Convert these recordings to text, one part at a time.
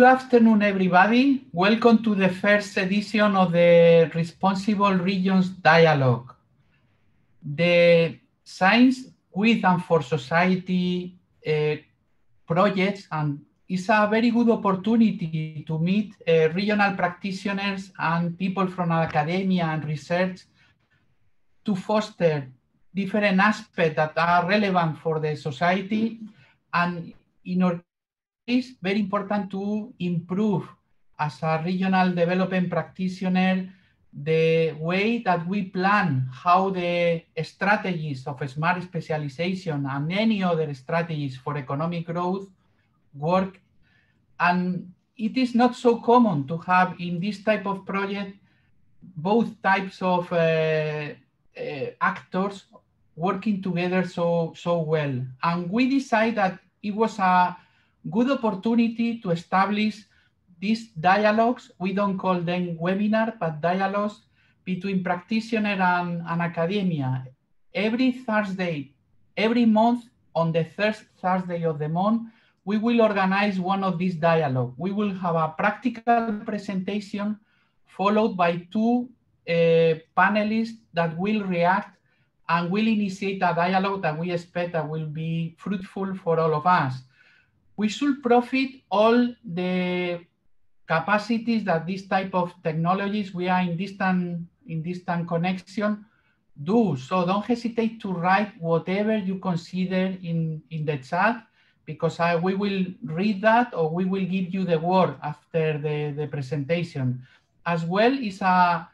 Good afternoon, everybody. Welcome to the first edition of the Responsible Regions Dialogue. The Science with and for Society projects is a very good opportunity to meet regional practitioners and people from academia and research to foster different aspects that are relevant for the society, and in our case, very important to improve as a regional development practitioner the way that we plan how the strategies of smart specialization and any other strategies for economic growth work. And it is not so common to have in this type of project both types of actors working together so well. And we decided that it was a good opportunity to establish these dialogues. We don't call them webinars, but dialogues between practitioner and academia. Every Thursday, every month, on the first Thursday of the month, we will organize one of these dialogues. We will have a practical presentation followed by two panelists that will react and will initiate a dialogue that we expect that will be fruitful for all of us. We should profit all the capacities that this type of technologies, we are in distant connection, do. So don't hesitate to write whatever you consider in the chat, because we will read that or we will give you the word after the presentation. As well, is a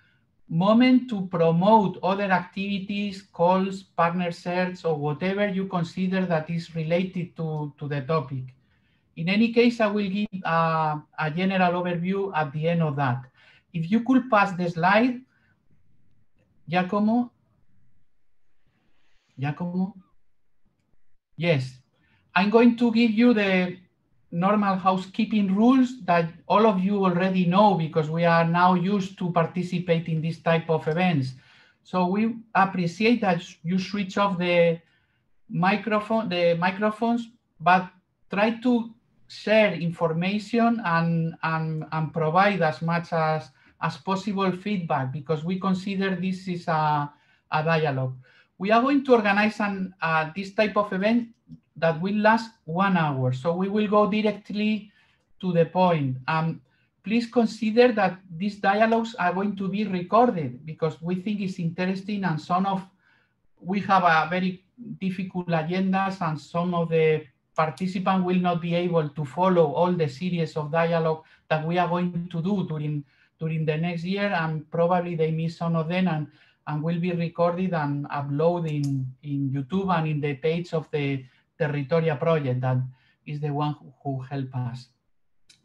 moment to promote other activities, calls, partner search, or whatever you consider that is related to the topic. In any case, I will give a general overview at the end of that. If you could pass the slide, Giacomo? Yes. I'm going to give you the normal housekeeping rules that all of you already know, because we are now used to participate in this type of events. So we appreciate that you switch off the microphones, but try to share information and provide as much as possible feedback, because we consider this is a dialogue. We are going to organize this type of event that will last 1 hour. So we will go directly to the point. Please consider that these dialogues are going to be recorded, because we think it's interesting, and we have a very difficult agendas, and some of the participants will not be able to follow all the series of dialogue that we are going to do during the next year, and probably they miss some of them and will be recorded and uploaded in YouTube and in the page of the TeRRItoria project, that is the one who helped us.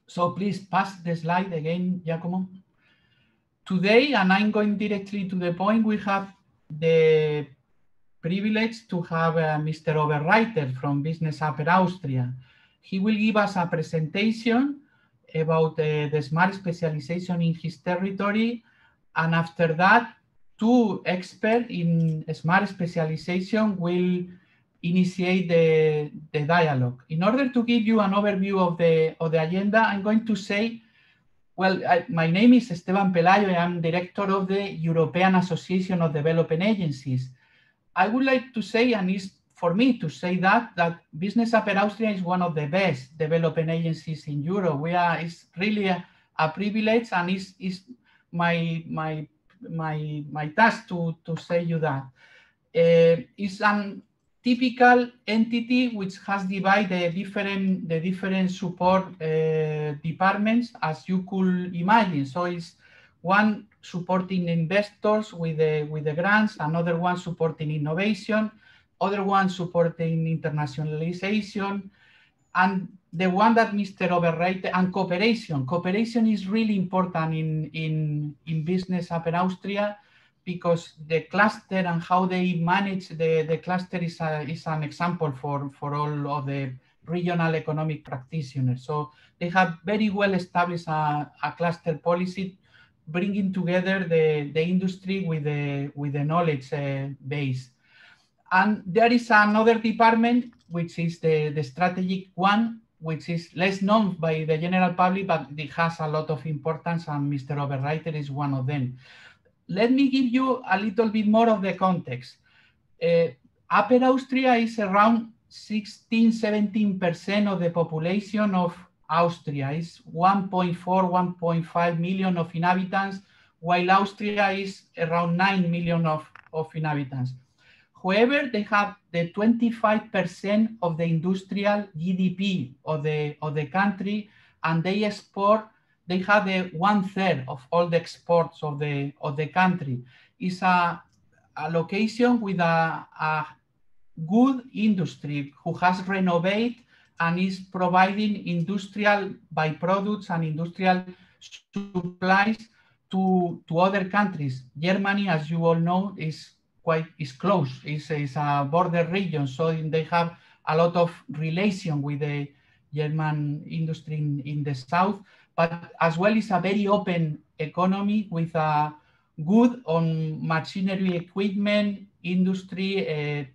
So please pass the slide again, Giacomo. Today, and I'm going directly to the point, we have the privilege to have Mr. Oberreiter from Business Upper Austria. He will give us a presentation about the smart specialization in his territory, and after that, two experts in smart specialization will initiate the dialogue. In order to give you an overview of the agenda, I'm going to say, well, my name is Esteban Pelayo. I am director of the European Association of Development Agencies. I would like to say, and it's for me to say that Business Upper Austria is one of the best development agencies in Europe. It's really a privilege, and it's my task to say you that. It's a typical entity which has divided the different support departments, as you could imagine. So it's one supporting investors with the grants, another one supporting innovation, other one supporting internationalization, and the one that Mr. Oberreiter, and cooperation. Cooperation is really important in Business Upper Austria, because the cluster and how they manage the cluster is an example for all of the regional economic practitioners. So they have very well established a cluster policy, bringing together the industry with the knowledge base. And there is another department, which is the strategic one, which is less known by the general public, but it has a lot of importance, and Mr. Oberreiter is one of them. Let me give you a little bit more of the context. Upper Austria is around 16–17% of the population of Austria. It's 1.4–1.5 million of inhabitants, while Austria is around 9 million of inhabitants. However, they have the 25% of the industrial GDP of the country, and they have the 1/3 of all the exports of the country. It's a location with a good industry who has renovated and is providing industrial byproducts and industrial supplies to other countries. Germany, as you all know, is close. It's a border region, so they have a lot of relation with the German industry in the south, but as well it's a very open economy with a good on machinery, equipment, industry,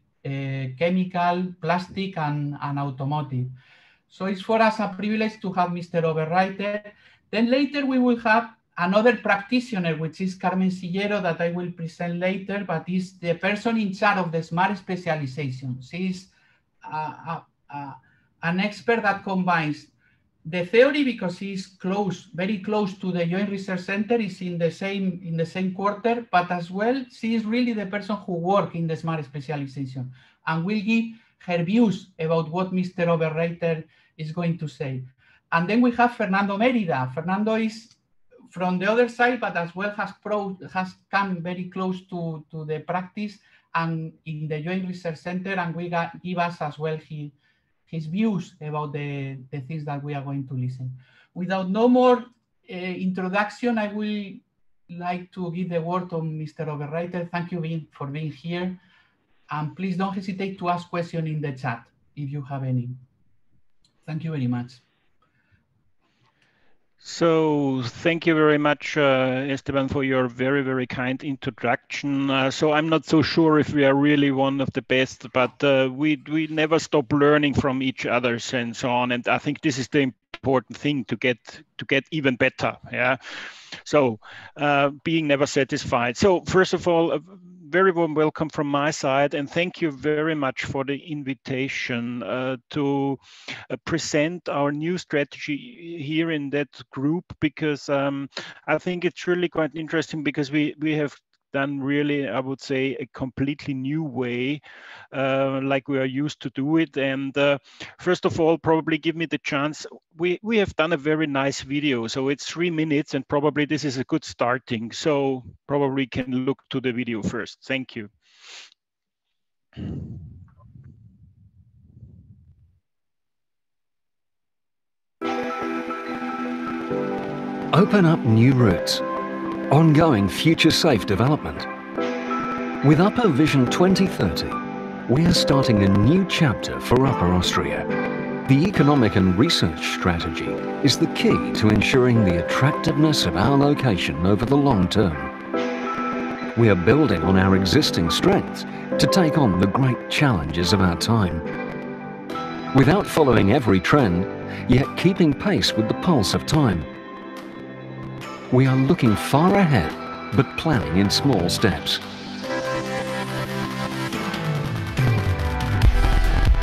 chemical, plastic, and automotive. So it's for us a privilege to have Mr. Oberreiter. Then later we will have another practitioner, which is Carmen Sillero, that I will present later, but is the person in charge of the Smart Specialization. She's an expert that combines the theory, because she's very close to the Joint Research Center, is in the same quarter, but as well, she is really the person who works in the Smart Specialization and will give her views about what Mr. Oberreiter is going to say. And then we have Fernando Mérida. Fernando is from the other side, but as well has come very close to the practice and in the Joint Research Center, and will give us as well his views about the things that we are going to listen. Without no more introduction, I will like to give the word to Mr. Oberreiter. Thank you for being here. And please don't hesitate to ask questions in the chat if you have any. Thank you very much. So thank you very much, Esteban, for your very, very kind introduction. So I'm not so sure if we are really one of the best, but we never stop learning from each other and so on. And I think this is the important thing to get even better. Yeah. So being never satisfied. So first of all, a very warm welcome from my side, and thank you very much for the invitation to present our new strategy here in that group, because I think it's really quite interesting, because we have done really, I would say, a completely new way, like we are used to do it. And first of all, probably give me the chance. We have done a very nice video, so it's 3 minutes, and probably this is a good starting. So probably can look to the video first. Thank you. Open up new routes. Ongoing future-safe development. With Upper Vision 2030, we are starting a new chapter for Upper Austria. The economic and research strategy is the key to ensuring the attractiveness of our location over the long term. We are building on our existing strengths to take on the great challenges of our time. Without following every trend, yet keeping pace with the pulse of time. We are looking far ahead, but planning in small steps.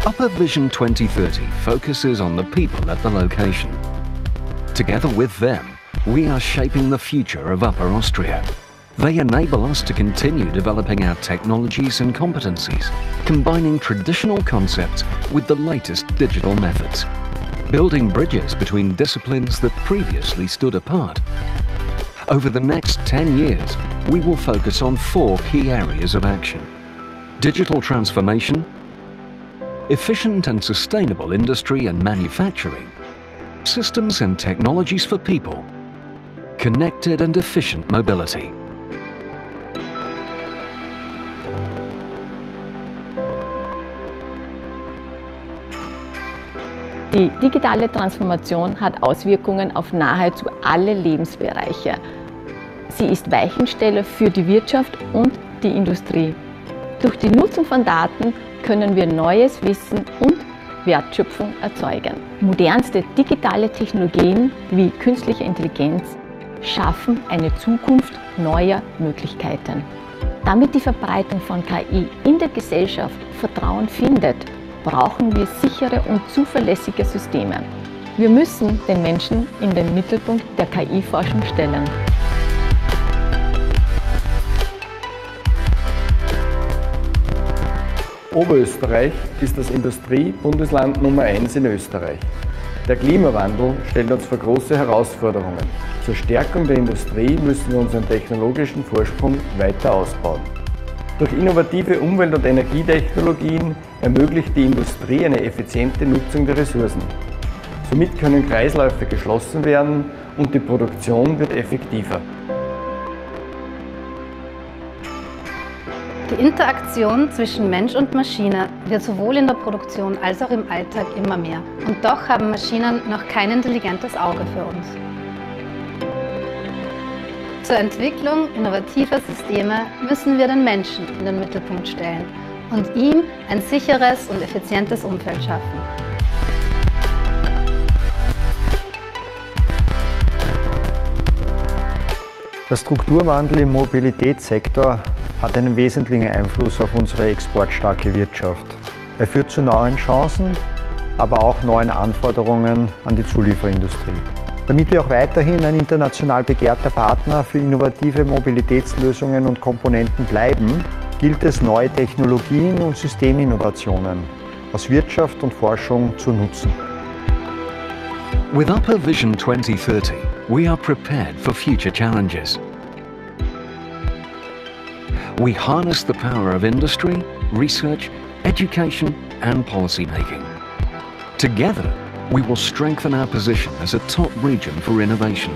Upper Vision 2030 focuses on the people at the location. Together with them, we are shaping the future of Upper Austria. They enable us to continue developing our technologies and competencies, combining traditional concepts with the latest digital methods, building bridges between disciplines that previously stood apart. Over the next 10 years, we will focus on 4 key areas of action: digital transformation, efficient and sustainable industry and manufacturing, systems and technologies for people, connected and efficient mobility. Die digitale Transformation hat Auswirkungen auf nahezu alle Lebensbereiche. Sie ist Weichensteller für die Wirtschaft und die Industrie. Durch die Nutzung von Daten können wir neues Wissen und Wertschöpfung erzeugen. Modernste digitale Technologien wie künstliche Intelligenz schaffen eine Zukunft neuer Möglichkeiten. Damit die Verbreitung von KI in der Gesellschaft Vertrauen findet, brauchen wir sichere und zuverlässige Systeme. Wir müssen den Menschen in den Mittelpunkt der KI-Forschung stellen. Oberösterreich ist das Industriebundesland Nummer 1 in Österreich. Der Klimawandel stellt uns vor große Herausforderungen. Zur Stärkung der Industrie müssen wir unseren technologischen Vorsprung weiter ausbauen. Durch innovative Umwelt- und Energietechnologien ermöglicht die Industrie eine effiziente Nutzung der Ressourcen. Somit können Kreisläufe geschlossen werden und die Produktion wird effektiver. Die Interaktion zwischen Mensch und Maschine wird sowohl in der Produktion als auch im Alltag immer mehr. Und doch haben Maschinen noch kein intelligentes Auge für uns. Zur Entwicklung innovativer Systeme müssen wir den Menschen in den Mittelpunkt stellen und ihm ein sicheres und effizientes Umfeld schaffen. Der Strukturwandel im Mobilitätssektor hat einen wesentlichen Einfluss auf unsere exportstarke Wirtschaft. Er führt zu neuen Chancen, aber auch neuen Anforderungen an die Zulieferindustrie. Damit wir auch weiterhin ein international begehrter Partner für innovative Mobilitätslösungen und Komponenten bleiben, gilt es, neue Technologien und Systeminnovationen aus Wirtschaft und Forschung zu nutzen. With Upper Vision 2030, we are prepared for future challenges. We harness the power of industry, research, education and policy making. Together, we will strengthen our position as a top region for innovation.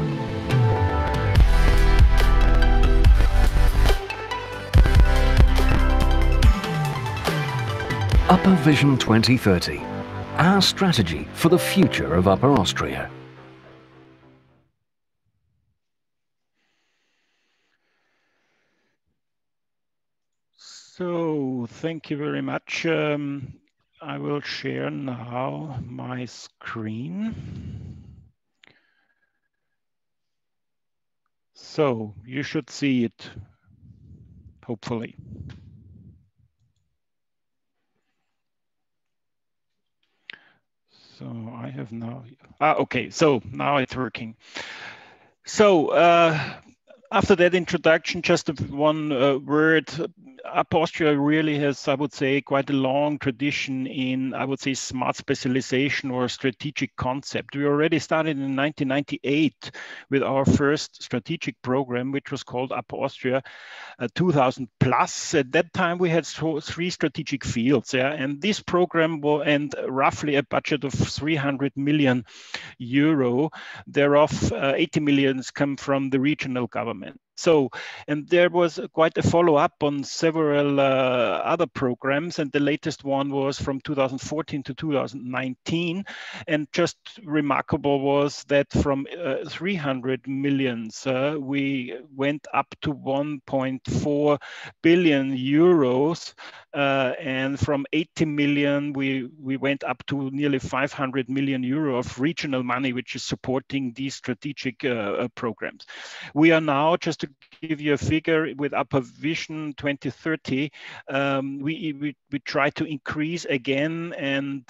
Upper Vision 2030, our strategy for the future of Upper Austria. So, thank you very much. I will share now my screen. So, you should see it, hopefully. So, I have now, okay, so now it's working. So, after that introduction, just one word. Upper Austria really has, I would say, quite a long tradition in, I would say, smart specialization or strategic concept. We already started in 1998 with our first strategic program, which was called Upper Austria 2000 plus. At that time, we had three strategic fields, yeah, and this program will end roughly a budget of 300 million euro. Thereof, 80 millions come from the regional government. So, and there was quite a follow-up on several other programs, and the latest one was from 2014 to 2019. And just remarkable was that from 300 millions, we went up to 1.4 billion euros, and from 80 million, we went up to nearly 500 million euro of regional money, which is supporting these strategic programs. We are now, just to give you a figure, with Upper Vision 2030, we try to increase again, and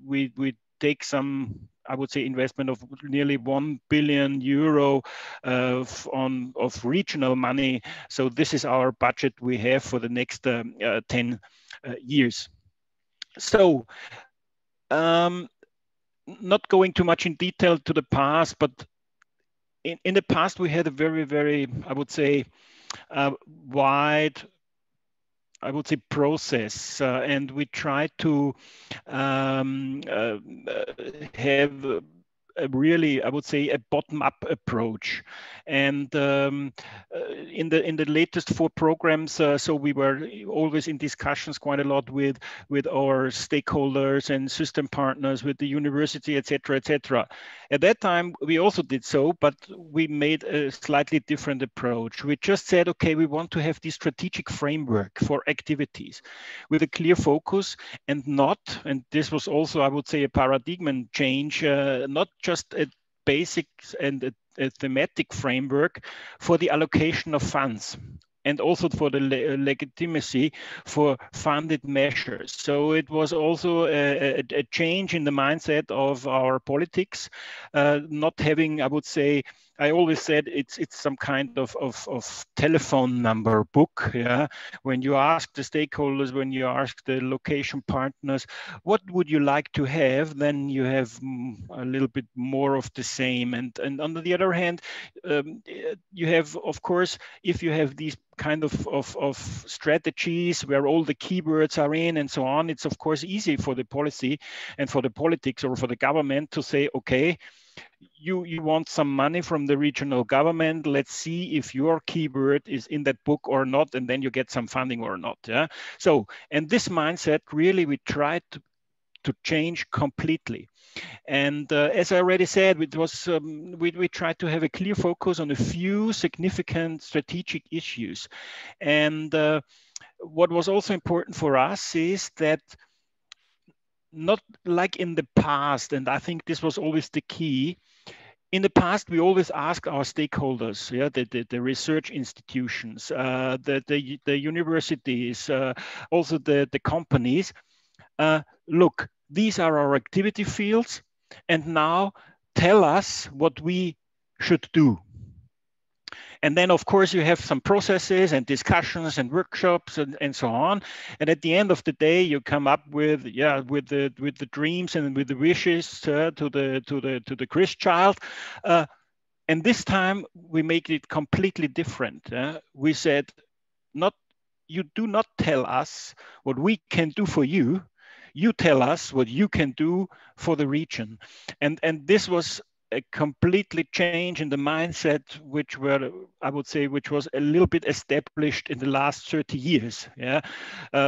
we take some, I would say, investment of nearly 1 billion euro of regional money. So this is our budget we have for the next 10 years. So not going too much in detail to the past, but in the past, we had a very, very, I would say, wide, I would say, process, and we tried to have really, I would say, a bottom-up approach. And in the latest 4 programs, so we were always in discussions quite a lot with our stakeholders and system partners, with the university, etc., etc. At that time, we also did so, but we made a slightly different approach. We just said, okay, we want to have this strategic framework for activities with a clear focus, and this was also, I would say, a paradigm change, not just a basic and a thematic framework for the allocation of funds, and also for the legitimacy for funded measures. So it was also a change in the mindset of our politics, not having, I would say, I always said it's some kind of telephone number book. Yeah, when you ask the stakeholders, when you ask the location partners, what would you like to have, then you have a little bit more of the same. And on the other hand, you have, of course, if you have these kind of strategies where all the keywords are in and so on, it's of course easy for the policy and for the politics or for the government to say, okay, you want some money from the regional government, let's see if your keyword is in that book or not, and then you get some funding or not. Yeah. So, and this mindset really we tried to change completely. And as I already said, it was we tried to have a clear focus on a few significant strategic issues. And what was also important for us is that, not like in the past, and I think this was always the key. In the past, we always ask our stakeholders, yeah, the research institutions, the universities, also the companies, look, these are our activity fields, and now tell us what we should do. And then, of course, you have some processes and discussions and workshops and so on. And at the end of the day, you come up with the dreams and with the wishes to the Christ child. And this time we make it completely different. We said, you do not tell us what we can do for you. You tell us what you can do for the region. And this was a completely change in the mindset, which was a little bit established in the last 30 years, yeah,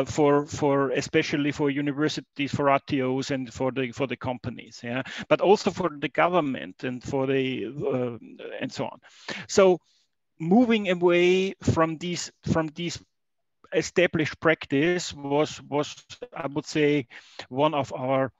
for especially for universities, for RTOs, and for the companies, yeah, but also for the government and for the and so on. So moving away from these established practice was I would say one of our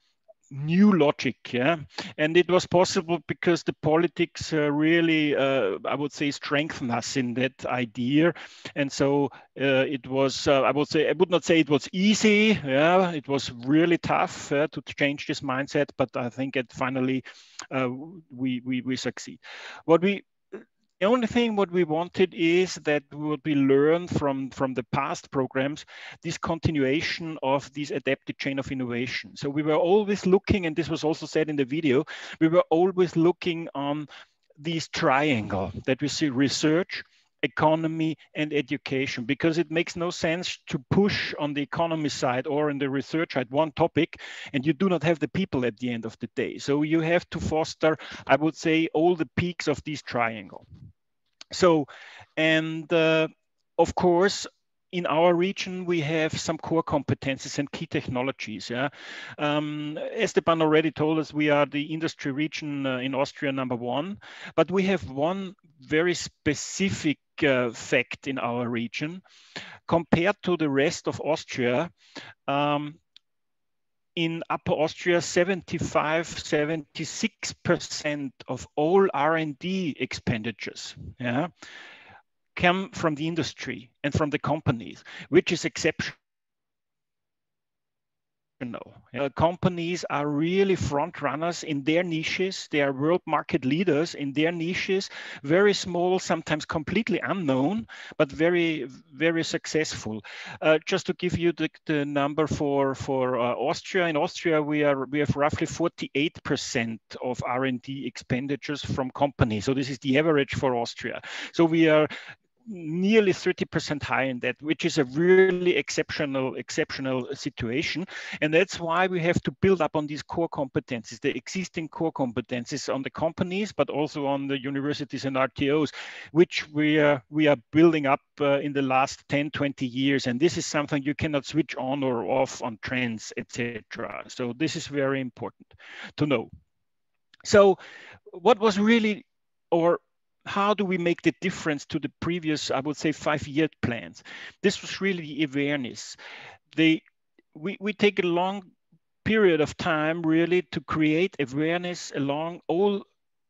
new logic, yeah, and it was possible because the politics really, I would say, strengthened us in that idea, and so it was, I would not say it was easy, yeah, it was really tough to change this mindset, but I think finally we succeed. The only thing what we wanted is that what we learned from the past programs, this continuation of this adaptive chain of innovation. So we were always looking, and this was also said in the video, we were always looking on this triangle that we see: research, economy, and education, because it makes no sense to push on the economy side or in the research side one topic and you do not have the people at the end of the day. So you have to foster, I would say, all the peaks of this triangle. So, and of course, in our region, we have some core competencies and key technologies. Yeah, Esteban already told us we are the industry region in Austria #1, but we have one very specific fact in our region compared to the rest of Austria. In Upper Austria, 76% of all R&D expenditures, yeah, come from the industry and from the companies, which is exceptional. Companies are really front runners in their niches. They are world market leaders in their niches, very small, sometimes completely unknown, but very, very successful. Just to give you the number for Austria. In Austria, we have roughly 48% of R&D expenditures from companies. So this is the average for Austria. So we are nearly 30% higher in that, which is a really exceptional situation. And that's why we have to build up on these core competencies, the existing core competencies on the companies, but also on the universities and RTOs, which we are building up in the last 10, 20 years. And this is something you cannot switch on or off on trends, etc. So this is very important to know. So what was really, or how do we make the difference to the previous, I would say, 5-year plans? This was really the awareness. We take a long period of time really to create awareness along all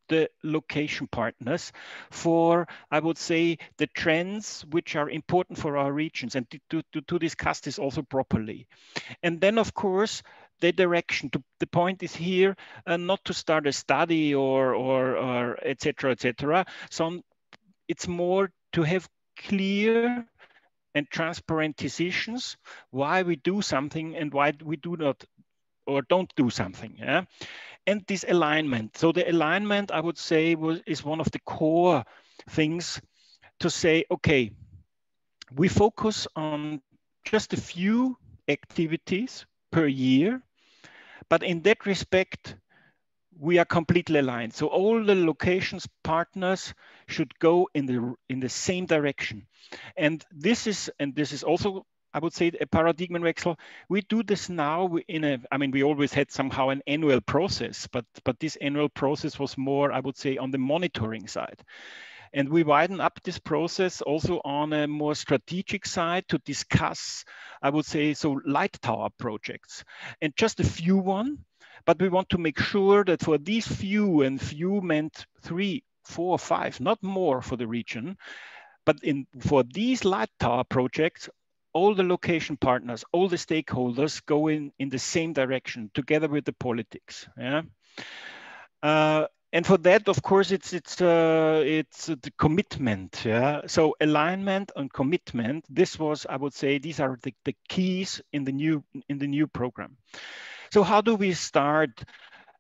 the location partners for, I would say, the trends which are important for our regions, and to discuss this also properly. And then, of course, the direction. The point is here not to start a study or etc. etc. So it's more to have clear and transparent decisions why we do something and why we do not or don't do something. Yeah? And this alignment. So the alignment, I would say, is one of the core things to say, okay, we focus on just a few activities per year, but in that respect, we are completely aligned. So all the locations partners should go in the same direction. And this is also, I would say, a paradigm wechsel. We do this now we always had somehow an annual process, but this annual process was more, I would say, on the monitoring side. And we widen up this process also on a more strategic side to discuss, I would say, so light tower projects, and just a few one, but we want to make sure that for these few, and few meant 3, 4, 5, not more for the region, but for these light tower projects, all the location partners, all the stakeholders go in the same direction together with the politics. Yeah. And for that, of course, it's the commitment. Yeah. So alignment and commitment. This was, I would say, these are the keys in the new program. So how do we start?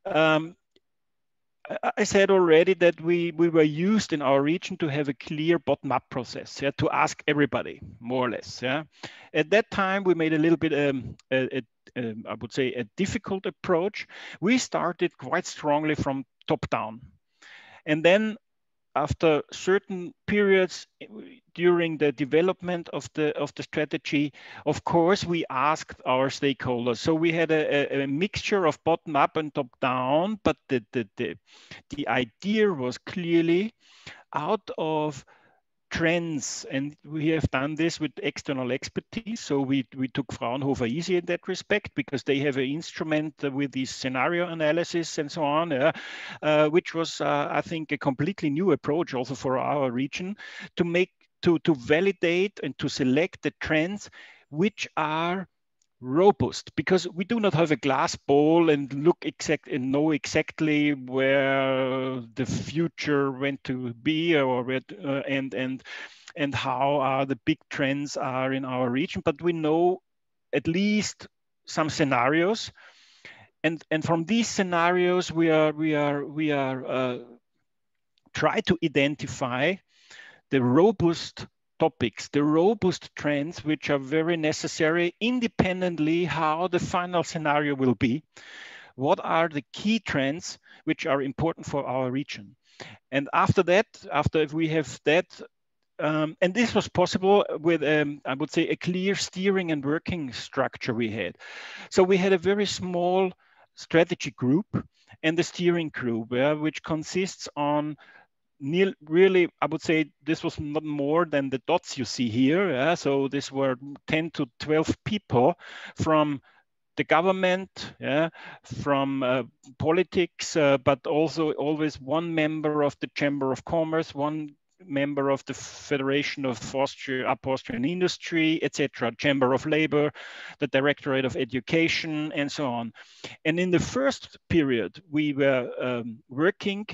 I said already that we were used in our region to have a clear bottom-up process, yeah, to ask everybody, more or less. Yeah. At that time, we made a little bit, I would say, a difficult approach. We started quite strongly from top down. And then after certain periods during the development of the strategy, of course, we asked our stakeholders. So we had a mixture of bottom up and top down, but the idea was clearly out of trends, and we have done this with external expertise. So we took Fraunhofer easy in that respect, because they have an instrument with this scenario analysis and so on, which was, I think, a completely new approach also for our region to validate and to select the trends which are robust, because we do not have a glass ball and know exactly where the future went to be, or where and how the big trends are in our region, but we know at least some scenarios, and from these scenarios we are try to identify the robust topics, the robust trends, which are very necessary independently how the final scenario will be. What are the key trends which are important for our region? And after that, after we have that, and this was possible with, I would say, a clear steering and working structure we had. So we had a very small strategy group and the steering group, which consists on really, I would say this was not more than the dots you see here. Yeah? So these were 10 to 12 people from the government, yeah, from politics, but also always one member of the Chamber of Commerce, one member of the Federation of Upper Austrian Industry, etc., Chamber of Labor, the Directorate of Education, and so on. And in the first period, we were working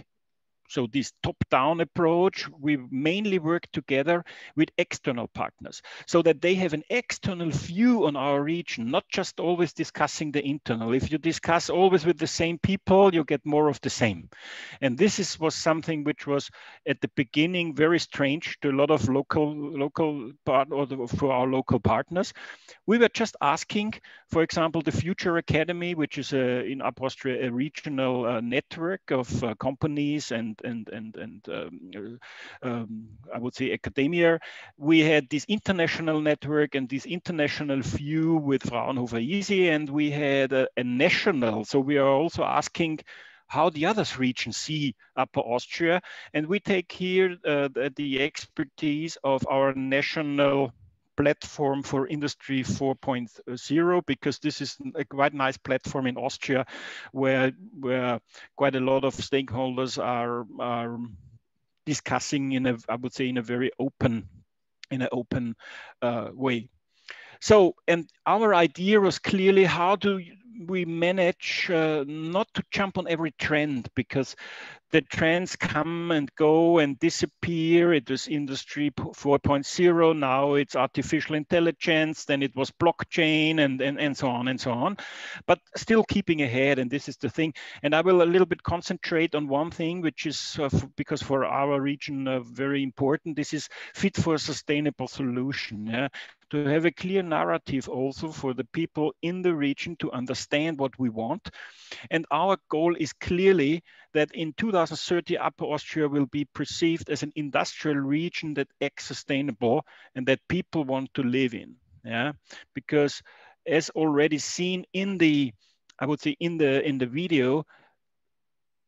so this top-down approach, we mainly work together with external partners so that they have an external view on our region, not just always discussing the internal. If you discuss always with the same people, you get more of the same. And this was something which was at the beginning very strange to a lot of for our local partners. We were just asking, for example, the Future Academy, which is in Upper Austria a regional network of companies and I would say academia. We had this international network and this international view with Fraunhofer ISI, and we had a national. So we are also asking how the other regions see Upper Austria, and we take here the expertise of our national platform for Industry 4.0, because this is a quite nice platform in Austria where quite a lot of stakeholders are discussing I would say in a very open way. So, and our idea was clearly how do we manage not to jump on every trend, because the trends come and go and disappear. It was Industry 4.0, now it's artificial intelligence, then it was blockchain and so on and so on, but still keeping ahead. And this is the thing. And I will a little bit concentrate on one thing, which is because for our region very important. This is fit for a sustainable solution. Yeah? To have a clear narrative also for the people in the region to understand what we want. And our goal is clearly that in 2030, Upper Austria will be perceived as an industrial region that acts sustainable and that people want to live in. Yeah, because as already seen in the, I would say in the video,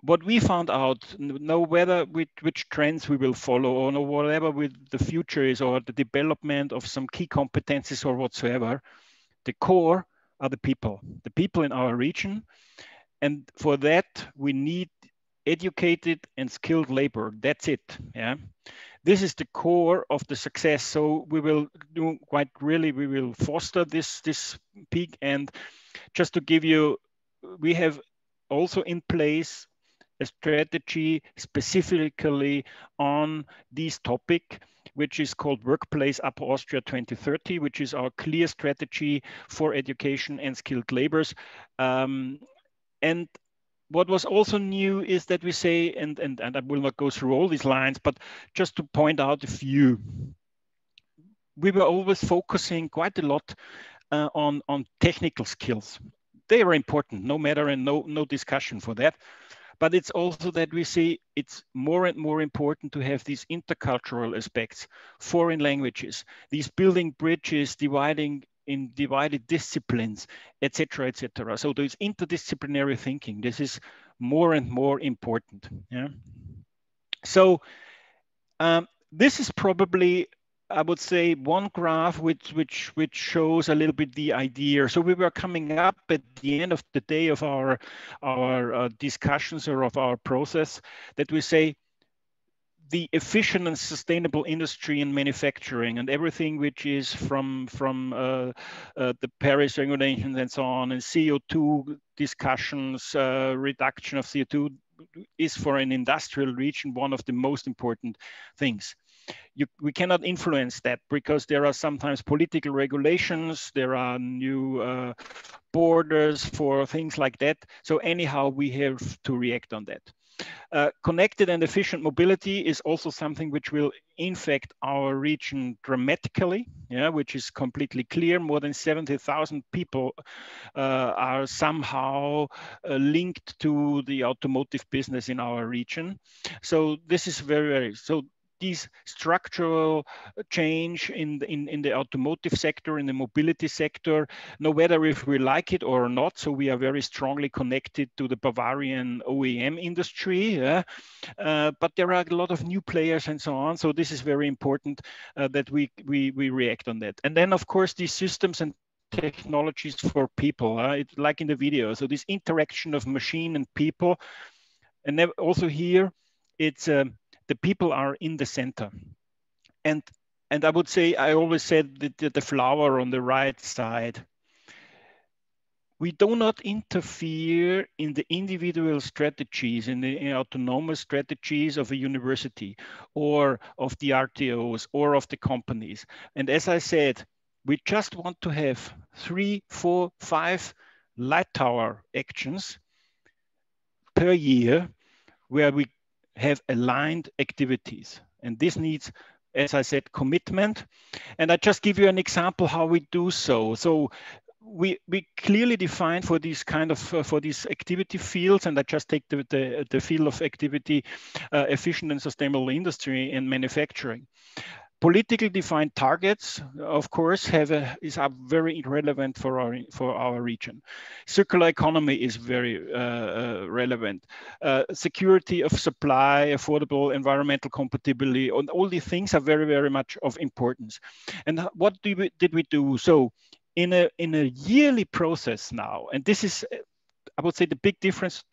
what we found out, no whether which trends we will follow or no whatever with the future is or the development of some key competencies or whatsoever, the core are the people in our region. And for that, we need educated and skilled labor. That's it. Yeah. This is the core of the success. So we will do we will foster this peak. And just to give you, we have also in place a strategy specifically on this topic, which is called Workplace Upper Austria 2030, which is our clear strategy for education and skilled labors. And what was also new is that we say, and I will not go through all these lines, but just to point out a few, we were always focusing quite a lot on technical skills. They are important, no matter, and no discussion for that. But it's also that we see it's more and more important to have these intercultural aspects, foreign languages, these building bridges, divided disciplines, etc., etc. So there's interdisciplinary thinking. This is more and more important. Yeah. So this is probably, I would say, one graph which shows a little bit the idea. So we were coming up at the end of the day of our discussions or of our process that we say the efficient and sustainable industry and manufacturing and everything which is from the Paris regulations and so on, and CO2 discussions, reduction of CO2 is for an industrial region one of the most important things. We cannot influence that because there are sometimes political regulations, there are new borders for things like that. So anyhow, we have to react on that. Connected and efficient mobility is also something which will infect our region dramatically, yeah, which is completely clear. More than 70,000 people are somehow linked to the automotive business in our region. So this is very so. These structural change in the automotive sector, in the mobility sector, no matter if we like it or not. So we are very strongly connected to the Bavarian OEM industry, yeah? But there are a lot of new players and so on. So this is very important that we react on that. And then, of course, these systems and technologies for people, it's like in the video. So this interaction of machine and people, and also here, it's the people are in the center. And I would say, I always said that the flower on the right side, we do not interfere in the individual strategies, in the autonomous strategies of a university or of the RTOs or of the companies. And as I said, we just want to have 3, 4, 5 light tower actions per year where we have aligned activities. And this needs, as I said, commitment. And I just give you an example how we do so. So we clearly define for these kind of for these activity fields, and I just take the field of activity, efficient and sustainable industry and manufacturing. Politically defined targets, of course, are very relevant for our region. Circular economy is very relevant. Security of supply, affordable environmental compatibility, and all these things are very, very much of importance. And what did we do? So in a yearly process now, and this is, I would say, the big difference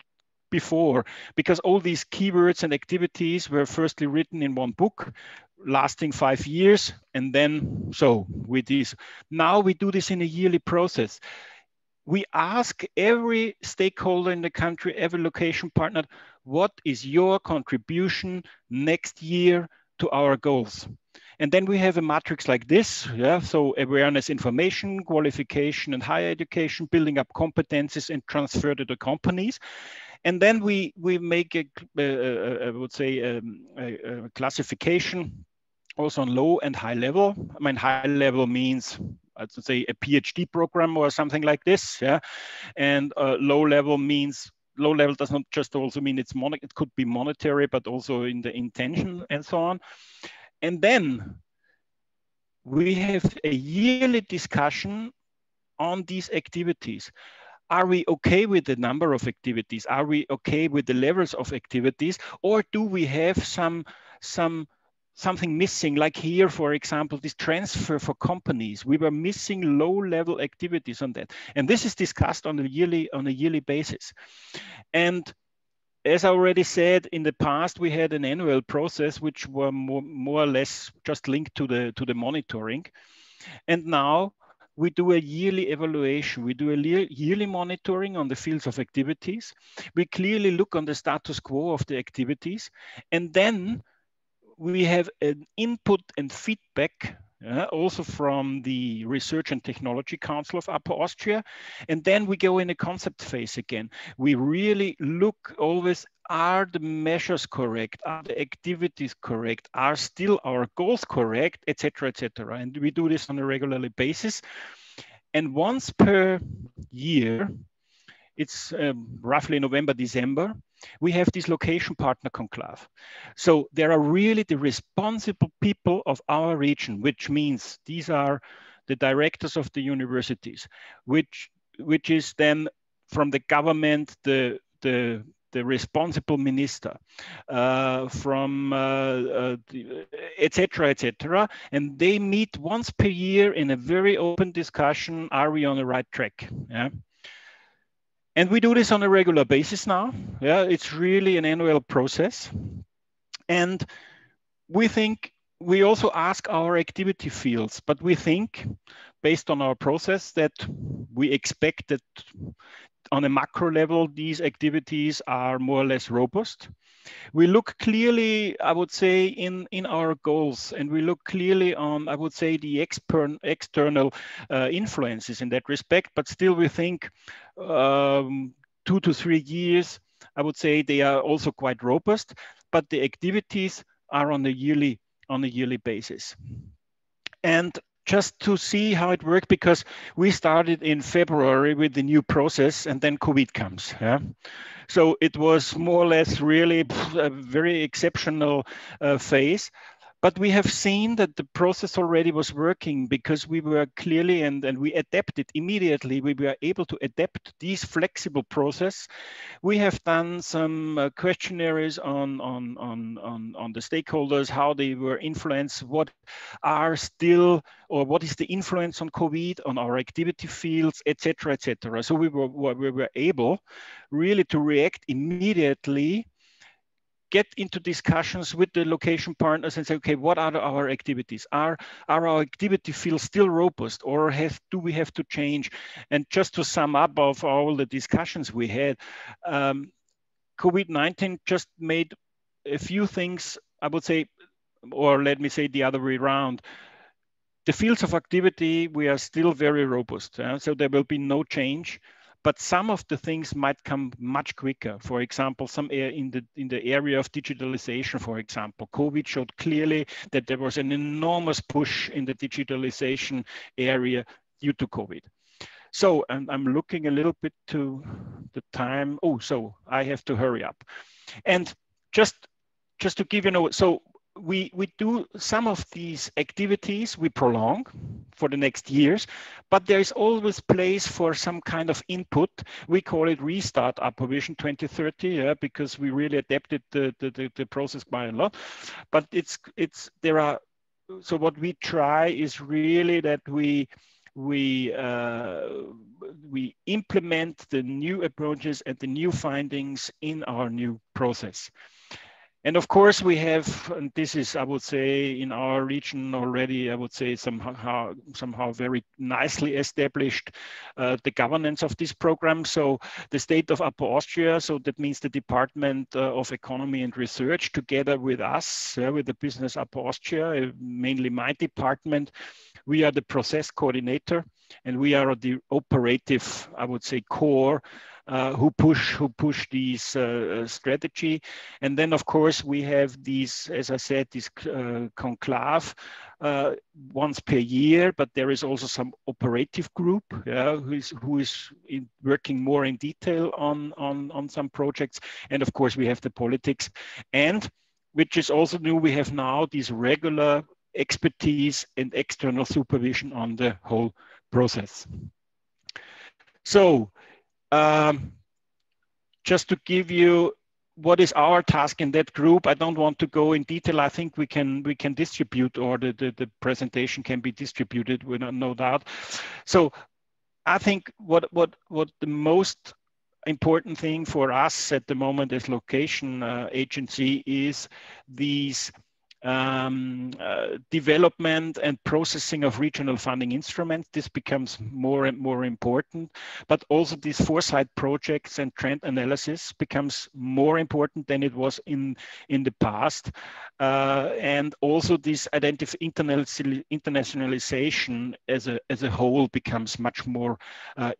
before, because all these keywords and activities were firstly written in one book, lasting 5 years, and then so with this. Now we do this in a yearly process. We ask every stakeholder in the country, every location partner, what is your contribution next year to our goals? And then we have a matrix like this, yeah. So awareness, information, qualification, and higher education, building up competencies and transfer to the companies. And then we make I would say a classification also on low and high level. I mean, high level means, I'd say, a PhD program or something like this, yeah. And low level means, low level does not just also mean it could be monetary, but also in the intention and so on. And then we have a yearly discussion on these activities. Are we okay with the number of activities? Are we okay with the levels of activities? Or do we have something missing? Like here, for example, this transfer for companies. We were missing low-level activities on that. And this is discussed on a yearly basis. And as I already said, in the past, we had an annual process which were more or less just linked to the monitoring. And now we do a yearly evaluation. We do a yearly monitoring on the fields of activities. We clearly look on the status quo of the activities. And then we have an input and feedback also from the Research and Technology Council of Upper Austria. And then we go in a concept phase again. We really look always, are the measures correct? Are the activities correct? Are still our goals correct? Etc., etc. And we do this on a regular basis. And once per year, it's roughly November, December, we have this location partner conclave. So there are really the responsible people of our region, which means these are the directors of the universities, which is then from the government, the responsible minister, from etc., etc. And they meet once per year in a very open discussion. Are we on the right track? Yeah. And we do this on a regular basis now. Yeah, it's really an annual process. And we think, we also ask our activity fields, but we think based on our process that we expect that on a macro level, these activities are more or less robust. We look clearly, I would say, in our goals, and we look clearly on, I would say, the external influences in that respect, but still we think 2 to 3 years, I would say they are also quite robust, but the activities are on a yearly basis. And just to see how it worked, because we started in February with the new process and then COVID comes. Yeah? So it was more or less really a very exceptional phase. But we have seen that the process already was working because we were clearly, and we adapted immediately. We were able to adapt these flexible process. We have done some questionnaires on the stakeholders, how they were influenced, what are still, or what is the influence on COVID on our activity fields, etc., etc. So we were able really to react immediately, get into discussions with the location partners and say, okay, what are our activities? Are our activity fields still robust, or do we have to change? And just to sum up of all the discussions we had, COVID-19 just made a few things, I would say, or let me say the other way around. The fields of activity, we are still very robust, so there will be no change. But some of the things might come much quicker. For example, some in the area of digitalization, for example, COVID showed clearly that there was an enormous push in the digitalization area due to COVID. So, and I'm looking a little bit to the time. Oh, so I have to hurry up. And just to give you so we do some of these activities, we prolong for the next years, but there is always place for some kind of input. We call it Restart Upper Vision 2030, because we really adapted the process quite a lot. But so what we try is really that we implement the new approaches and the new findings in our new process. And of course we have, and this is, I would say, in our region already, I would say somehow very nicely established, the governance of this program. So the state of Upper Austria, so that means the Department of Economy and Research, together with us, with the Business Upper Austria, mainly my department, we are the process coordinator, and we are the operative, I would say, core who push these strategy. And then of course we have these, as I said, this conclave once per year, but there is also some operative group who is working more in detail on some projects. And of course we have the politics, and which is also new, we have now these regular expertise and external supervision on the whole process. So just to give you what is our task in that group, I don't want to go in detail. I think we can distribute, or the presentation can be distributed with no doubt. So I think what the most important thing for us at the moment as location agency is these development and processing of regional funding instruments. This becomes more and more important, but also these foresight projects and trend analysis becomes more important than it was in the past. And also this internationalization as a whole becomes much more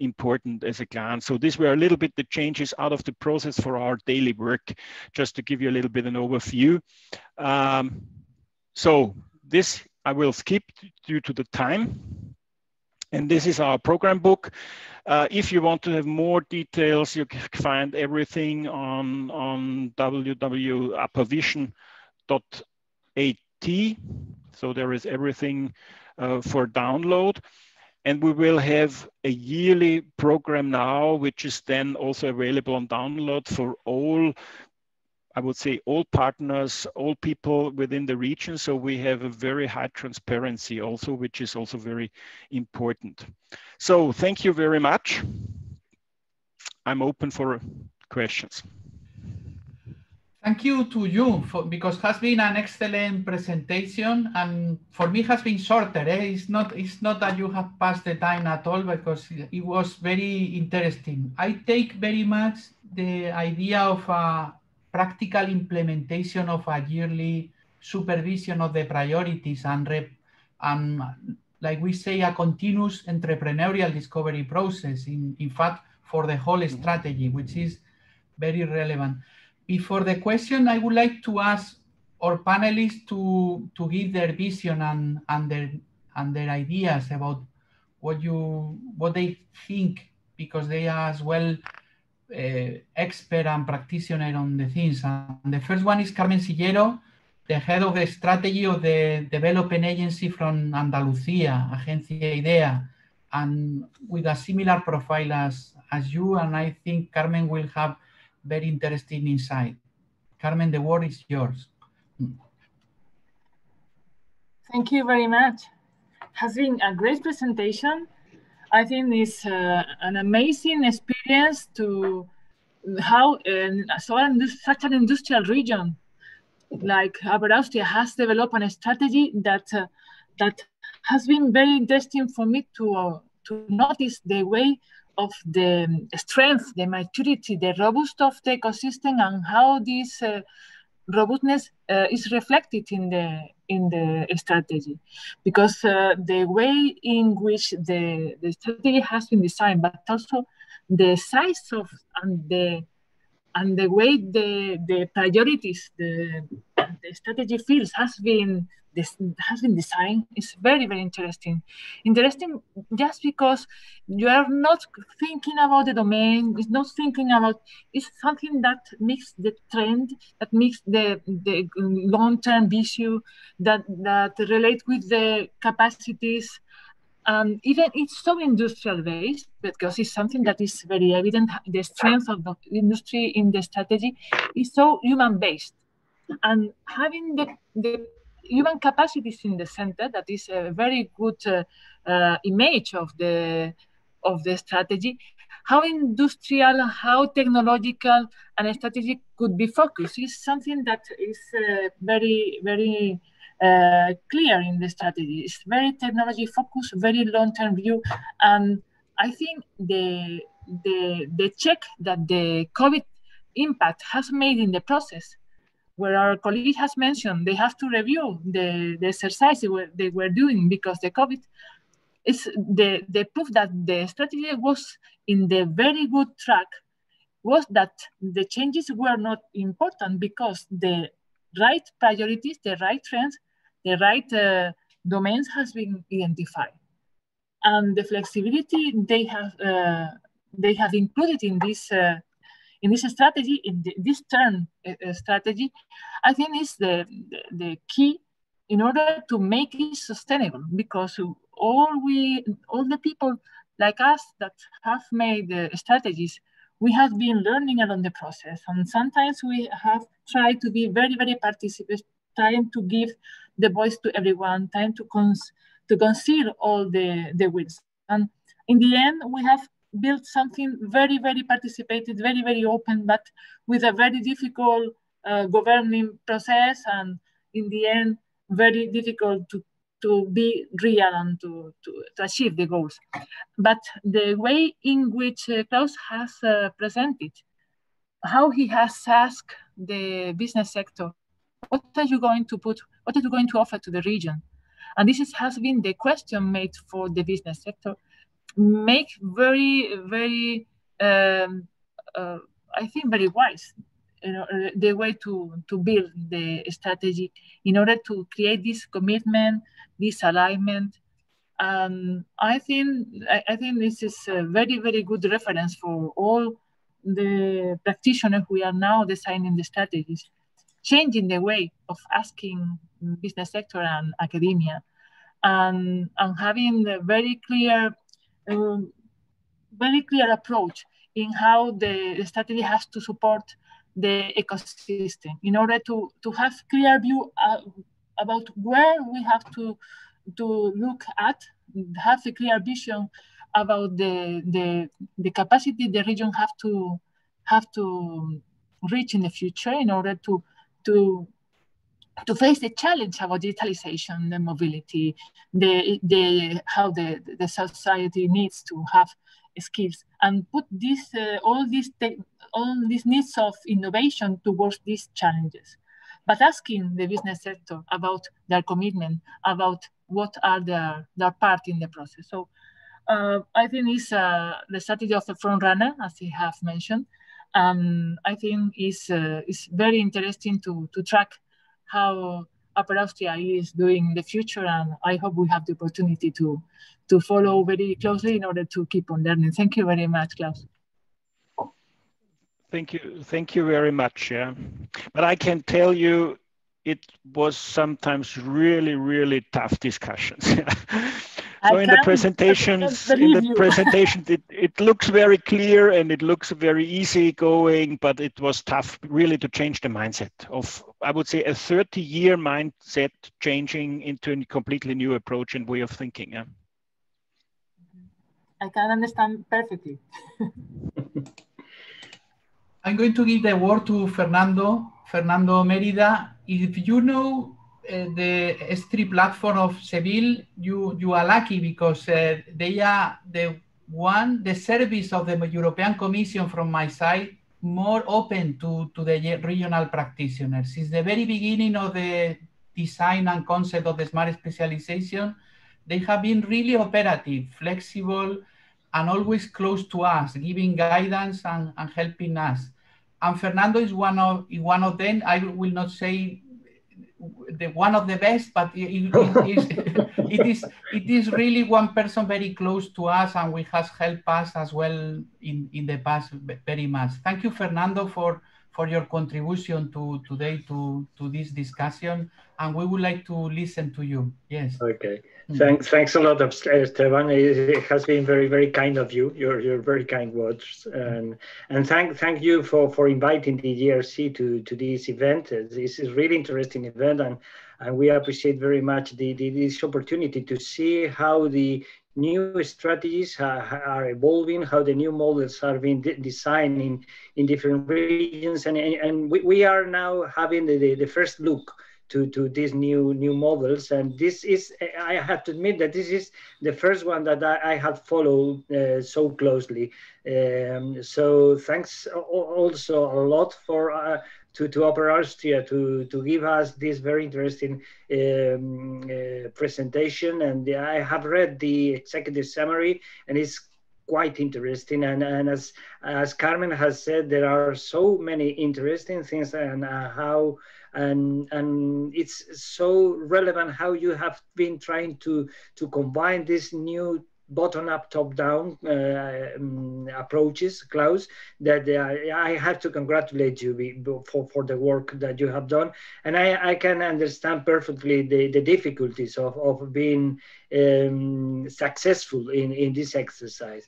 important as a glance. So these were a little bit the changes out of the process for our daily work, just to give you a little bit an overview. So this I will skip due to the time. And this is our program book. If you want to have more details, you can find everything on www.uppervision.at. So there is everything for download. And we will have a yearly program now, which is then also available on download for all, I would say, all partners, all people within the region. So we have a very high transparency also, which is also very important. So thank you very much. I'm open for questions. Thank you to you because it has been an excellent presentation, and for me it has been shorter. It's not that you have passed the time at all, because it was very interesting. I take very much the idea of a practical implementation of a yearly supervision of the priorities and like we say, a continuous entrepreneurial discovery process, in fact, for the whole strategy, which is very relevant. Before the question, I would like to ask our panelists to give their vision and their ideas about what they think, because they are as well expert and practitioner on the things. And the first one is Carmen Sillero, the head of the strategy of the development agency from Andalusia, Agencia IDEA, and with a similar profile as you. And I think Carmen will have very interesting insight. Carmen, the word is yours. Thank you very much. It has been a great presentation. I think it's an amazing experience to how such an industrial region like Upper Austria has developed a strategy that has been very interesting for me to notice the way of the strength, the maturity, the robust of the ecosystem, and how this robustness is reflected in the strategy, because the way in which the strategy has been designed, but also the size of and the way the priorities the strategy fields has been designed is very, very interesting. Interesting just because you are not thinking about the domain, it's not thinking about, it's something that makes the trend, that makes the long-term issue, that relate with the capacities. Even it's so industrial based, because it's something that is very evident. The strength of the industry in the strategy is so human based, and having the human capacities in the center, that is a very good image of the strategy. How industrial, how technological, and strategic could be focused is something that is very, very clear in the strategy. It's very technology focused, very long-term view, and I think the check that the COVID impact has made in the process, where our colleague has mentioned they have to review the exercise they were doing because the COVID, is the proof that the strategy was in the very good track, was that the changes were not important because the right priorities, the right trends, the right domains has been identified. And the flexibility they have included in this strategy, in this term strategy, I think is the key in order to make it sustainable, because all the people like us that have made strategies, we have been learning along the process, and sometimes we have tried to be very, very participatory, trying to give the voice to everyone, trying to conceal all the wills. And in the end, we have built something very, very participated, very, very open, but with a very difficult governing process, and in the end, very difficult to be real and to achieve the goals. But the way in which Klaus has presented, how he has asked the business sector, what are you going to put, what are you going to offer to the region? And this has been the question made for the business sector, make very, very, I think very wise, the way to build the strategy in order to create this commitment, this alignment. I think this is a very, very good reference for all the practitioners who are now designing the strategies, changing the way of asking business sector and academia, and having a very clear approach in how the strategy has to support the ecosystem in order to have clear view about where we have to look at, have a clear vision about the capacity the region have to reach in the future in order to face the challenge about digitalization, the mobility, how the society needs to have skills, and put this all these needs of innovation towards these challenges, but asking the business sector about their commitment, about what are their part in the process. So I think it's the strategy of the front runner, as he have mentioned. I think is very interesting to track how Upper Austria is doing in the future, and I hope we have the opportunity to follow very closely in order to keep on learning. Thank you very much, Klaus. Thank you very much. Yeah, but I can tell you, it was sometimes really, really tough discussions. So in the presentations, it looks very clear and it looks very easy going, but it was tough really to change the mindset of, I would say, a 30-year mindset changing into a completely new approach and way of thinking. Yeah. I can understand perfectly. I'm going to give the word to Fernando Mérida. if you know the S3 platform of Seville, you are lucky, because they are the service of the European Commission from my side more open to the regional practitioners. Since the very beginning of the design and concept of the smart specialization, they have been really operative, flexible, and always close to us, giving guidance and helping us. And Fernando is one of them. I will not say one of the best, but it is really one person very close to us, and we has helped us as well in the past very much. Thank you, Fernando, for your contribution today to this discussion, and we would like to listen to you. Yes. Okay. Thanks a lot, Esteban. It has been very, very kind of you. Your very kind words, and thank you for inviting the ERC to this event. This is really interesting event, and we appreciate very much this opportunity to see how the new strategies are evolving, how the new models are being designed in different regions, and we are now having the first look to these new models. And this is, I have to admit that this is the first one that I have followed so closely. So thanks also a lot for to Upper Austria to give us this very interesting presentation. And I have read the executive summary, and it's quite interesting. And as Carmen has said, there are so many interesting things, and and it's so relevant how you have been trying to combine this new bottom-up, top-down approaches, Klaus, that I have to congratulate you for the work that you have done. And I can understand perfectly the difficulties of being successful in this exercise.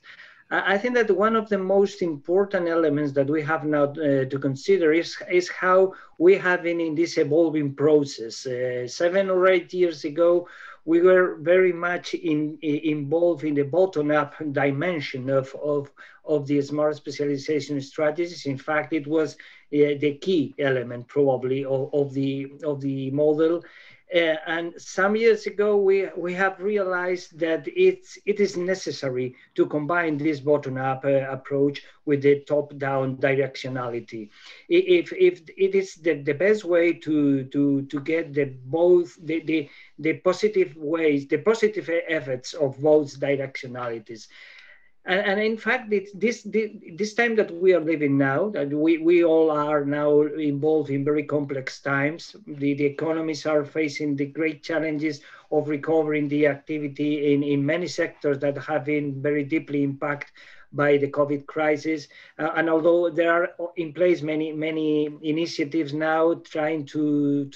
I think that one of the most important elements that we have now to consider is how we have been in this evolving process. 7 or 8 years ago, we were very much involved in the bottom-up dimension of the smart specialization strategies. In fact, it was the key element probably of the model. And some years ago, we have realized that it is necessary to combine this bottom-up approach with the top-down directionality. If it is the best way to get both the positive ways, the positive effects of both directionalities. And in fact, this time that we are living now, that we all are now involved in very complex times. The economies are facing the great challenges of recovering the activity in many sectors that have been very deeply impacted by the COVID crisis. And although there are in place many initiatives now trying to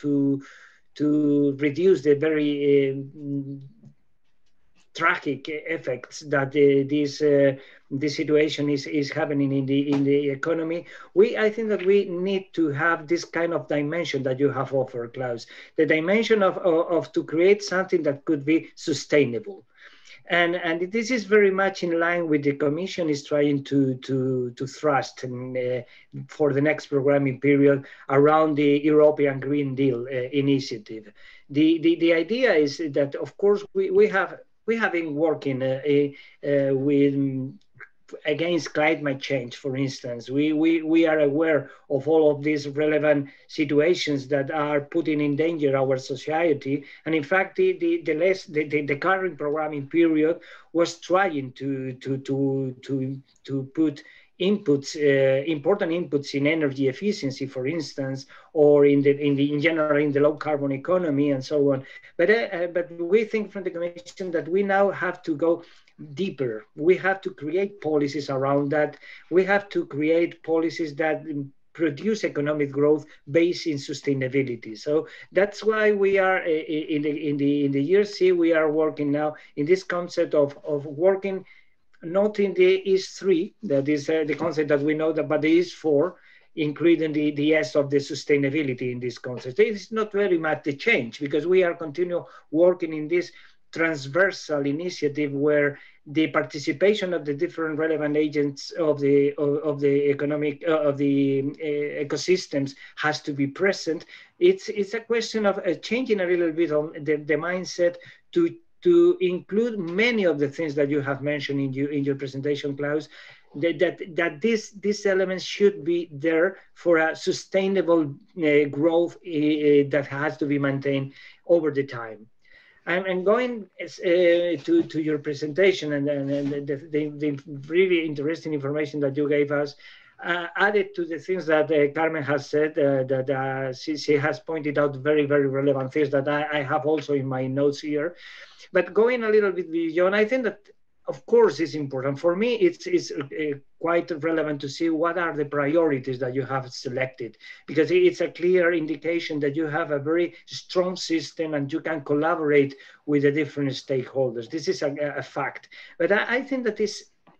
reduce the very tragic effects that this situation is happening in the economy, I think that we need to have this kind of dimension that you have offered, Klaus, the dimension of to create something that could be sustainable. And this is very much in line with the Commission is trying to thrust for the next programming period around the European Green Deal initiative. The idea is that, of course, we have been working against climate change, for instance. We are aware of all of these relevant situations that are putting in danger our society. And in fact, the current programming period was trying to put inputs, important inputs in energy efficiency, for instance, or in general in the low carbon economy and so on. But we think from the Commission that we now have to go deeper. We have to create policies around that. We have to create policies that produce economic growth based in sustainability. So that's why we are in the ERC. We are working now in this concept of working not in the IS3, that is the concept that we know, but the IS4, including the S of the sustainability in this concept. It's not very much the change, because we are continue working in this transversal initiative where the participation of the different relevant agents of the ecosystems has to be present. It's a question of changing a little bit on the mindset to include many of the things that you have mentioned in your presentation, Klaus. That these elements should be there for a sustainable growth that has to be maintained over the time. And going to your presentation and the really interesting information that you gave us, added to the things that Carmen has said, that she has pointed out very, very relevant things that I have also in my notes here. But going a little bit beyond, I think that, of course, it's important. For me, it's quite relevant to see what are the priorities that you have selected, because it's a clear indication that you have a very strong system and you can collaborate with the different stakeholders. This is a fact. But I think that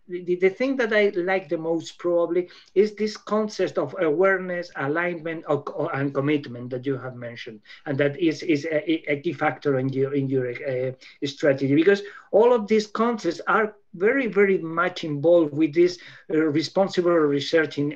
the thing that I like the most probably is this concept of awareness, alignment, and commitment that you have mentioned, and that is a key factor in your strategy, because all of these concepts are very, very much involved with this responsible research and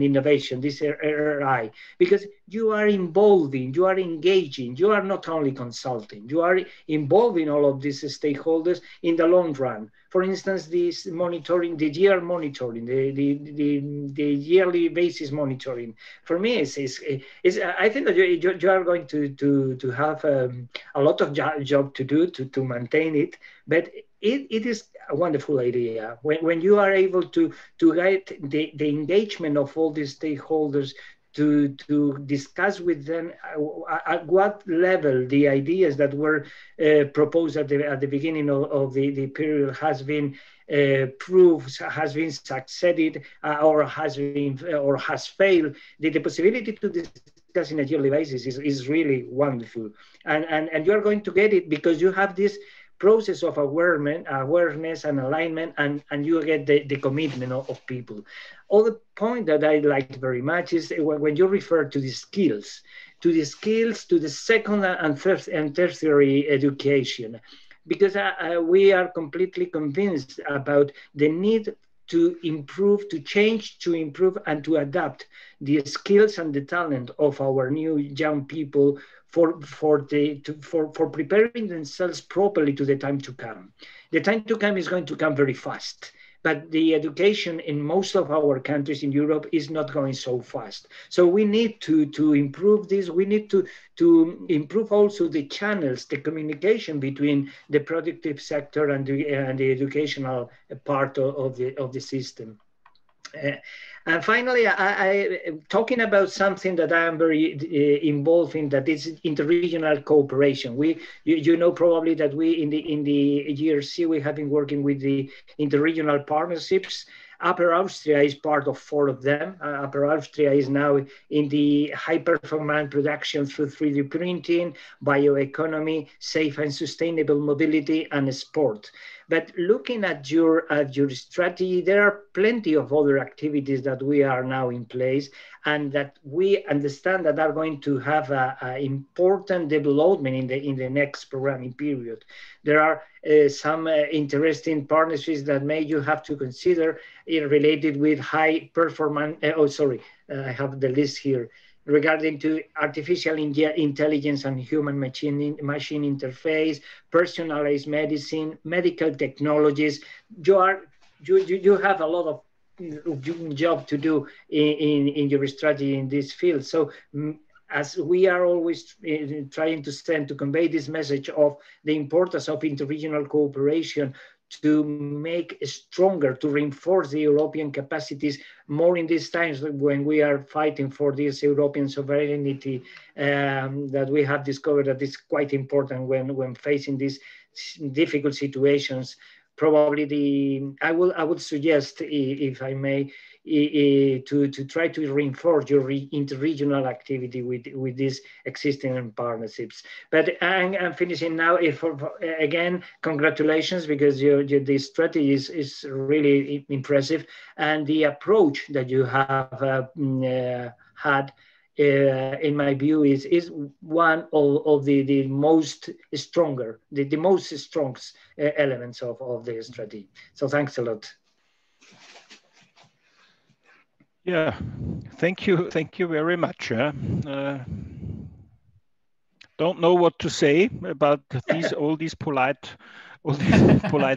innovation, this RI, because you are involving, you are engaging, you are not only consulting, you are involving all of these stakeholders in the long run. For instance, this monitoring, the year monitoring, the yearly basis monitoring, for me, I think that you are going to have a lot of job to do to maintain it, but it is a wonderful idea when you are able to get the engagement of all these stakeholders to discuss with them at what level the ideas that were proposed at the beginning of the period has been proved, has been succeeded, or has failed. The possibility to discuss in a yearly basis is really wonderful, and you are going to get it because you have this process of awareness and alignment, and you get the commitment of people. Other point that I liked very much is when you refer to the skills, to the second and tertiary education, because we are completely convinced about the need to improve, to change, to improve, and to adapt the skills and the talent of our new young people for preparing themselves properly to the time to come. The time to come is going to come very fast, but the education in most of our countries in Europe is not going so fast. So we need to improve this. We need to improve also the channels, the communication between the productive sector and the educational part of the system. And finally, I talking about something that I am very involved in, that is interregional cooperation. You know probably that we in the ERC we have been working with the interregional partnerships. Upper Austria is part of 4 of them. Upper Austria is now in the high-performance production through 3D printing, bioeconomy, safe and sustainable mobility, and sport. But looking at your strategy, there are plenty of other activities that we are now in place and that we understand that are going to have an important development in the next programming period. There are some interesting partnerships that you have to consider related with high performance. I have the list here. Regarding to artificial intelligence and human-machine interface, personalized medicine, medical technologies. You have a lot of job to do in your strategy in this field. So as we are always trying to convey this message of the importance of interregional cooperation, to make stronger, to reinforce the European capacities more in these times when we are fighting for this European sovereignty that we have discovered that is quite important when facing these difficult situations. Probably I would suggest, if I may, to try to reinforce your interregional activity with these existing partnerships. But I'm finishing now. Again, congratulations, because the strategy is really impressive, and the approach that you have had in my view, is one of the most stronger, the most strong elements of the strategy. So thanks a lot. Yeah, thank you very much. Don't know what to say about all these polite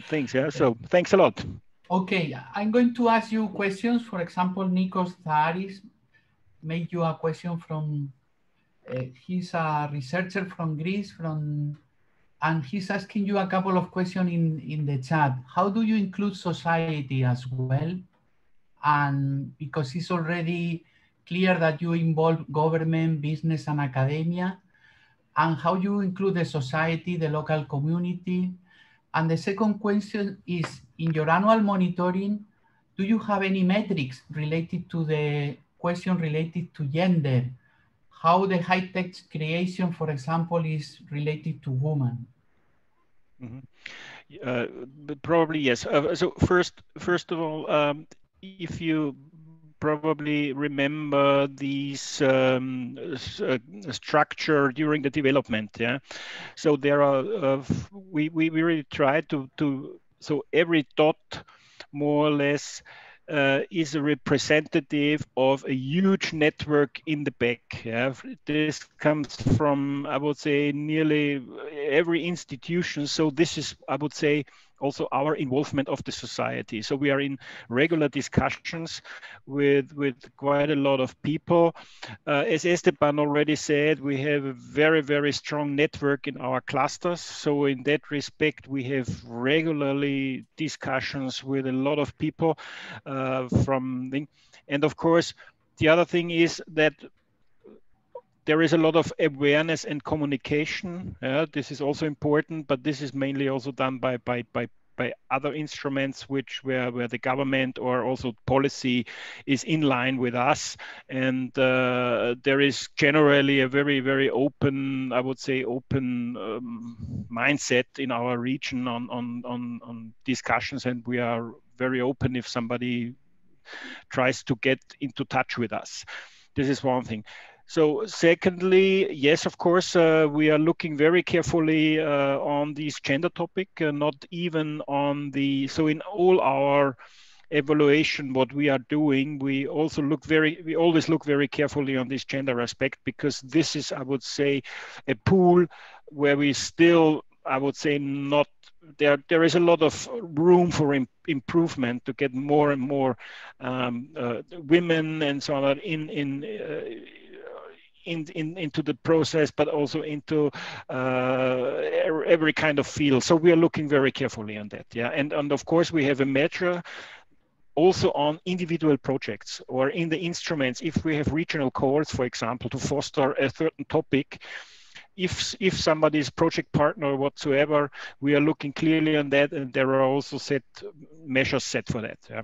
things. Yeah, so thanks a lot. Okay, I'm going to ask you questions. For example, Nikos Tharis made you a question from. He's a researcher from Greece, and he's asking you a couple of questions in the chat. How do you include society as well? And because it's already clear that you involve government, business, and academia, and how you include the society, the local community. And the second question is, in your annual monitoring, do you have any metrics related to the question related to gender? How the high-tech creation, for example, is related to women? But probably yes. So first of all, if you probably remember these structure during the development, yeah. So there are we really try to so every dot more or less is a representative of a huge network in the back. Yeah? This comes from, I would say, nearly every institution. So this is, I would say, also our involvement of the society. So we are in regular discussions with quite a lot of people. As Esteban already said, we have a very, very strong network in our clusters. So in that respect, we have regularly discussions with a lot of people and of course, the other thing is that there is a lot of awareness and communication. This is also important, but this is mainly also done by other instruments where the government or also policy is in line with us. And there is generally a very, very open, I would say, open mindset in our region on discussions, and we are very open if somebody tries to get into touch with us. This is one thing. So secondly, yes, of course, we are looking very carefully on this gender topic, not even on so in all our evaluation, what we are doing, we always look very carefully on this gender aspect, because this is, I would say, a pool where we still, I would say, not, there is a lot of room for improvement to get more and more women and so on into the process, but also into every kind of field. So we are looking very carefully on that. Yeah, and of course we have a measure also on individual projects or in the instruments. If we have regional calls, for example, to foster a certain topic, if somebody's project partner or whatsoever, we are looking clearly on that, and there are also measures set for that. Yeah.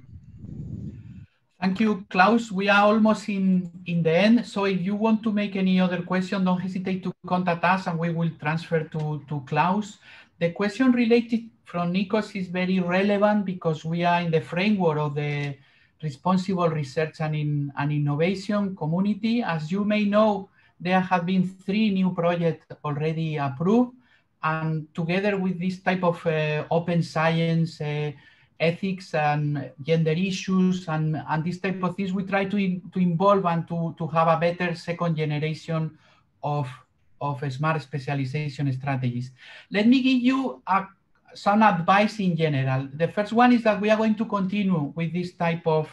Thank you, Klaus. We are almost in the end. So if you want to make any other question, don't hesitate to contact us and we will transfer to Klaus. The question related from Nikos is very relevant because we are in the framework of the responsible research and innovation community. As you may know, there have been 3 new projects already approved, and together with this type of open science, ethics and gender issues and this type of things, we try to involve and to have a better second generation of smart specialization strategies. Let me give you some advice in general. The first one is that we are going to continue with this type of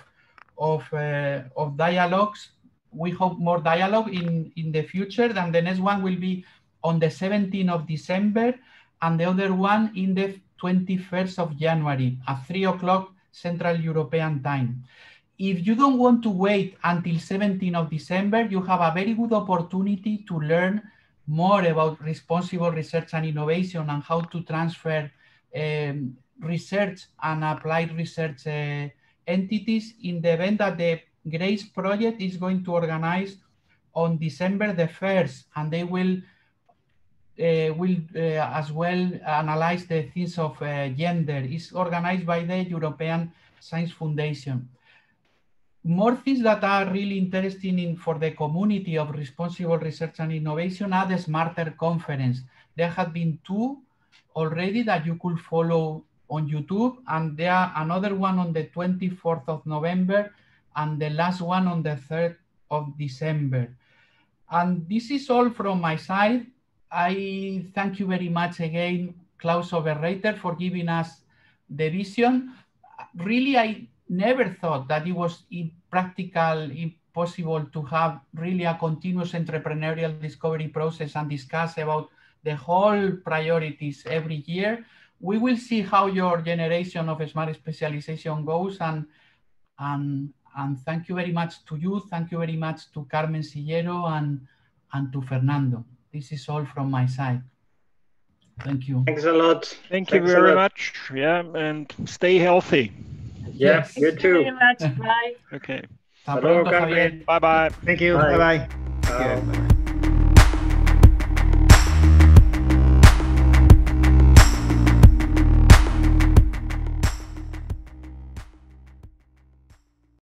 dialogues. We hope more dialogue in the future, and the next one will be on the 17th of December, and the other one in the 21st of January at 3 o'clock Central European Time. If you don't want to wait until 17th of December, you have a very good opportunity to learn more about responsible research and innovation and how to transfer research and applied research entities in the event that the GRACE project is going to organize on December the 1st, and they will as well analyze the themes of gender. It's organized by the European Science Foundation. more things that are really interesting for the community of responsible research and innovation are the Smarter Conference. There have been 2 already that you could follow on YouTube, and there are another one on the 24th of November and the last one on the 3rd of December. And this is all from my side. I thank you very much again, Klaus Oberreiter, for giving us the vision. Really, I never thought that it was impossible to have really a continuous entrepreneurial discovery process and discuss about the whole priorities every year. We will see how your generation of smart specialization goes, and thank you very much to you. Thank you very much to Carmen Sillero and to Fernando. This is all from my side. Thank you. Thanks a lot. Thank you very much. Yeah, and stay healthy. Yeah, yes. You too. Thank you very much. Bye. Okay. Hasta pronto, Javier. Bye-bye. Thank you. Bye-bye. Bye.